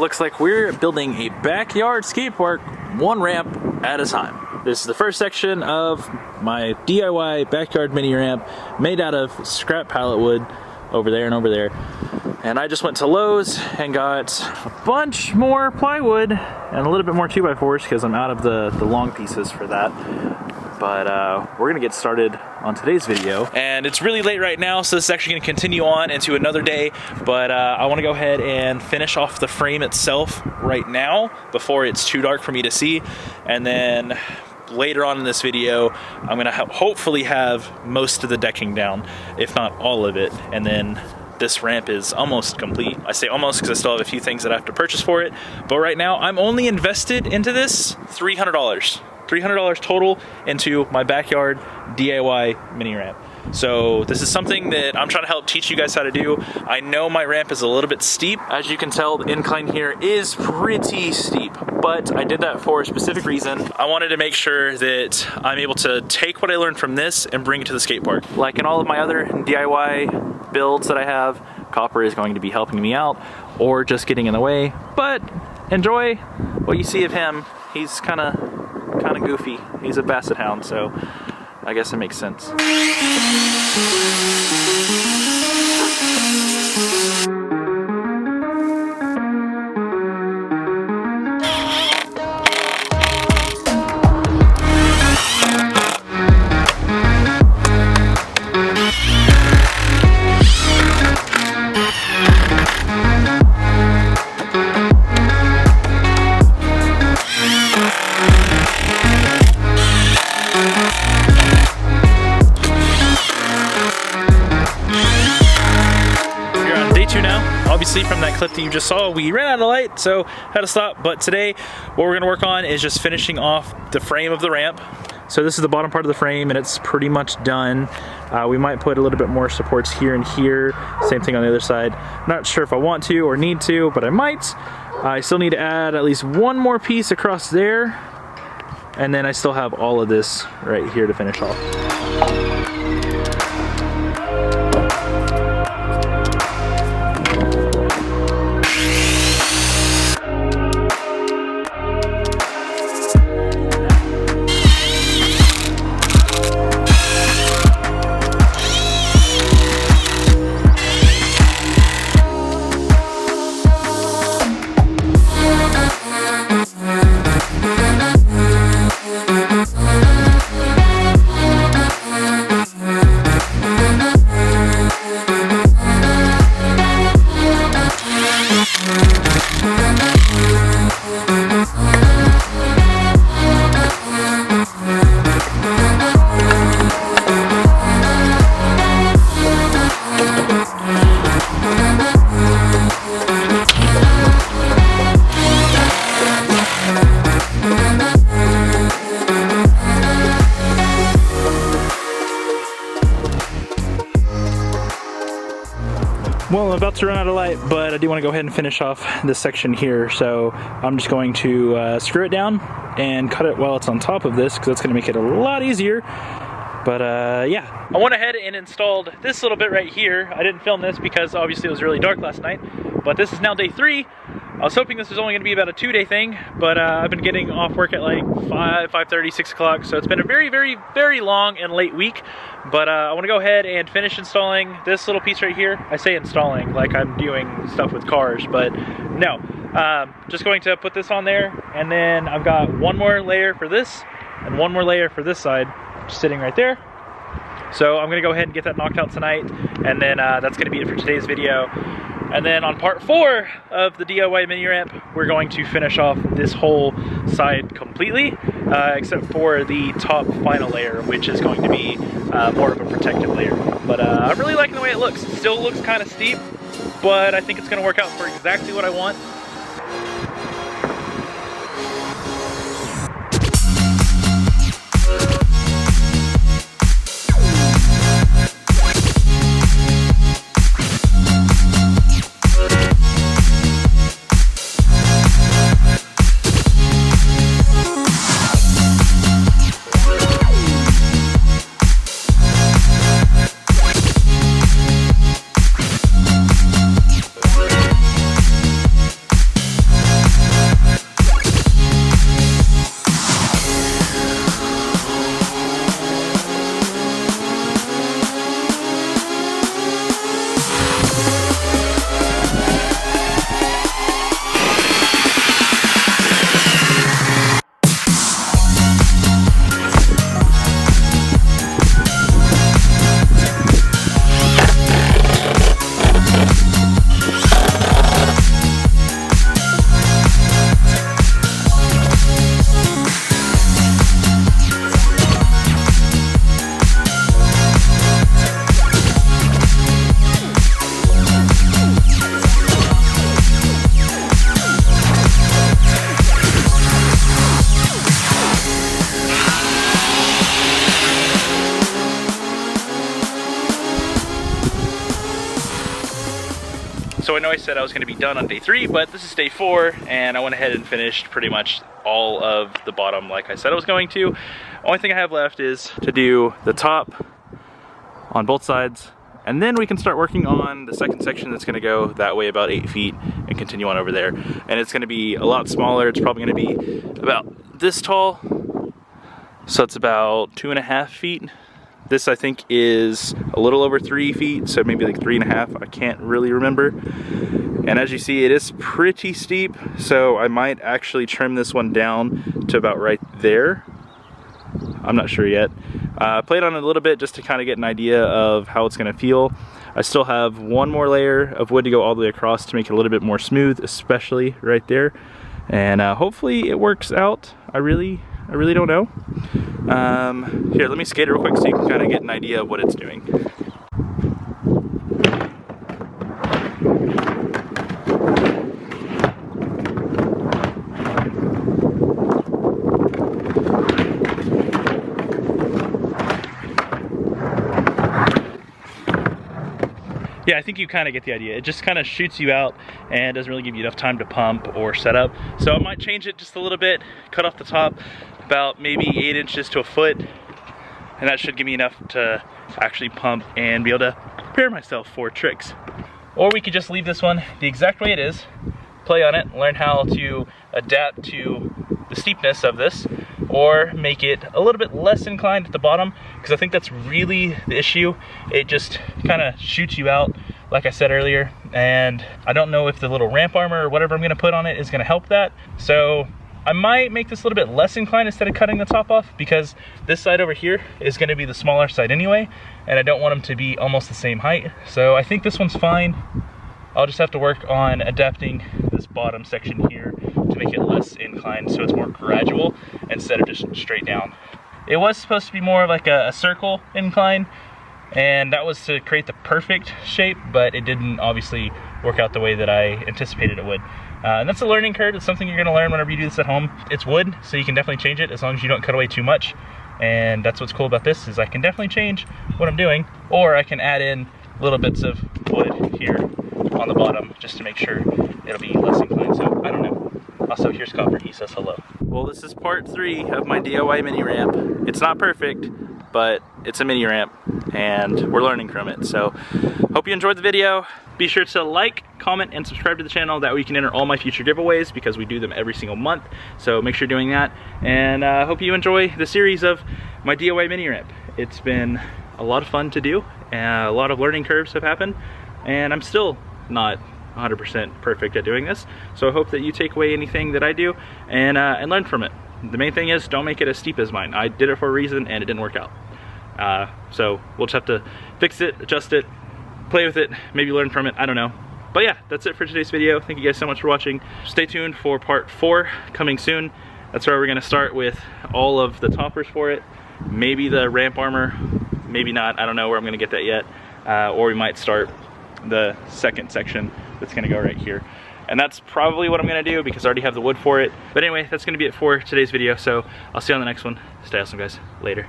looks like we're building a backyard skate park, one ramp at a time. This is the first section of my DIY backyard mini ramp made out of scrap pallet wood over there and over there. And I just went to Lowe's and got a bunch more plywood and a little bit more 2x4s because I'm out of the long pieces for that. But we're gonna get started on today's video. And it's really late right now, so this is actually gonna continue on into another day. But I wanna go ahead and finish off the frame itself right now before it's too dark for me to see. And then later on in this video, I'm gonna hopefully have most of the decking down, if not all of it. And then this ramp is almost complete. I say almost because I still have a few things that I have to purchase for it. But right now, I'm only invested into this $300. $300 total into my backyard DIY mini ramp. So this is something that I'm trying to help teach you guys how to do. I know my ramp is a little bit steep. As you can tell, the incline here is pretty steep, but I did that for a specific reason. I wanted to make sure that I'm able to take what I learned from this and bring it to the skate park. Like in all of my other DIY builds that I have, copper is going to be helping me out or just getting in the way, but enjoy what you see of him. He's kind of goofy. He's a basset hound, so I guess it makes sense. Obviously from that clip that you just saw, we ran out of light, so had to stop. But today, what we're gonna work on is just finishing off the frame of the ramp. So this is the bottom part of the frame and it's pretty much done. We might put a little bit more supports here and here. Same thing on the other side. Not sure if I want to or need to, but I might. I still need to add at least one more piece across there. And then I still have all of this right here to finish off. Well, I'm about to run out of light, but I do want to go ahead and finish off this section here. So I'm just going to screw it down and cut it while it's on top of this because that's going to make it a lot easier. But yeah, I went ahead and installed this little bit right here. I didn't film this because obviously it was really dark last night, but this is now day 3. I was hoping this was only going to be about a 2-day thing, but I've been getting off work at like 5:30, 6 o'clock, so it's been a very, very, very long and late week. But I want to go ahead and finish installing this little piece right here. I say installing like I'm doing stuff with cars, but no. Just going to put this on there, and then I've got one more layer for this, and one more layer for this side, just sitting right there. So I'm going to go ahead and get that knocked out tonight, and then that's going to be it for today's video. And then on part 4 of the DIY mini ramp, we're going to finish off this whole side completely, except for the top final layer, which is going to be more of a protective layer. But I'm really liking the way it looks. It still looks kind of steep, but I think it's going to work out for exactly what I want. So I know I said I was gonna be done on day 3, but this is day 4, and I went ahead and finished pretty much all of the bottom like I said I was going to. Only thing I have left is to do the top on both sides, and then we can start working on the second section that's gonna go that way about 8 feet and continue on over there. And it's gonna be a lot smaller. It's probably gonna be about this tall. So it's about 2.5 feet. This I think is a little over 3 feet, so maybe like 3.5, I can't really remember. And as you see, it is pretty steep, so I might actually trim this one down to about right there. I'm not sure yet. Played on it a little bit just to kind of get an idea of how it's gonna feel. I still have one more layer of wood to go all the way across to make it a little bit more smooth, especially right there. And hopefully it works out. I really don't know. Here, let me skate it real quick so you can kind of get an idea of what it's doing. Yeah, I think you kind of get the idea. It just kind of shoots you out and doesn't really give you enough time to pump or set up. So I might change it just a little bit, cut off the top about maybe 8 inches to a foot, and that should give me enough to actually pump and be able to prepare myself for tricks. Or we could just leave this one the exact way it is, play on it, learn how to adapt to the steepness of this, or make it a little bit less inclined at the bottom, because I think that's really the issue. It just kind of shoots you out, like I said earlier, and I don't know if the little ramp armor or whatever I'm gonna put on it is gonna help that. So I might make this a little bit less inclined instead of cutting the top off, because this side over here is gonna be the smaller side anyway, and I don't want them to be almost the same height. So I think this one's fine. I'll just have to work on adapting this bottom section here to make it less inclined so it's more gradual instead of just straight down. It was supposed to be more like a circle incline, and that was to create the perfect shape, but it didn't obviously work out the way that I anticipated it would. And that's a learning curve. It's something you're gonna learn whenever you do this at home. It's wood, so you can definitely change it as long as you don't cut away too much. And that's what's cool about this, is I can definitely change what I'm doing, or I can add in little bits of wood here on the bottom just to make sure it'll be less inclined. So I don't know. Also, here's Copper, he says hello. Well, this is part 3 of my DIY mini ramp. It's not perfect, but it's a mini ramp and we're learning from it. So hope you enjoyed the video. Be sure to like, comment, and subscribe to the channel. That way you can enter all my future giveaways, because we do them every single month. So make sure you're doing that. And hope you enjoy the series of my DIY mini ramp. It's been a lot of fun to do, and a lot of learning curves have happened, and I'm still not 100% perfect at doing this. So I hope that you take away anything that I do and learn from it. The main thing is, don't make it as steep as mine. I did it for a reason and it didn't work out. So we'll just have to fix it, adjust it, play with it, maybe learn from it, I don't know. But yeah, that's it for today's video. Thank you guys so much for watching. Stay tuned for part 4 coming soon. That's where we're gonna start with all of the toppers for it. Maybe the ramp armor, maybe not, I don't know where I'm gonna get that yet. Or we might start the second section that's gonna go right here. And that's probably what I'm gonna do, because I already have the wood for it. But anyway, that's gonna be it for today's video. So I'll see you on the next one. Stay awesome, guys. Later.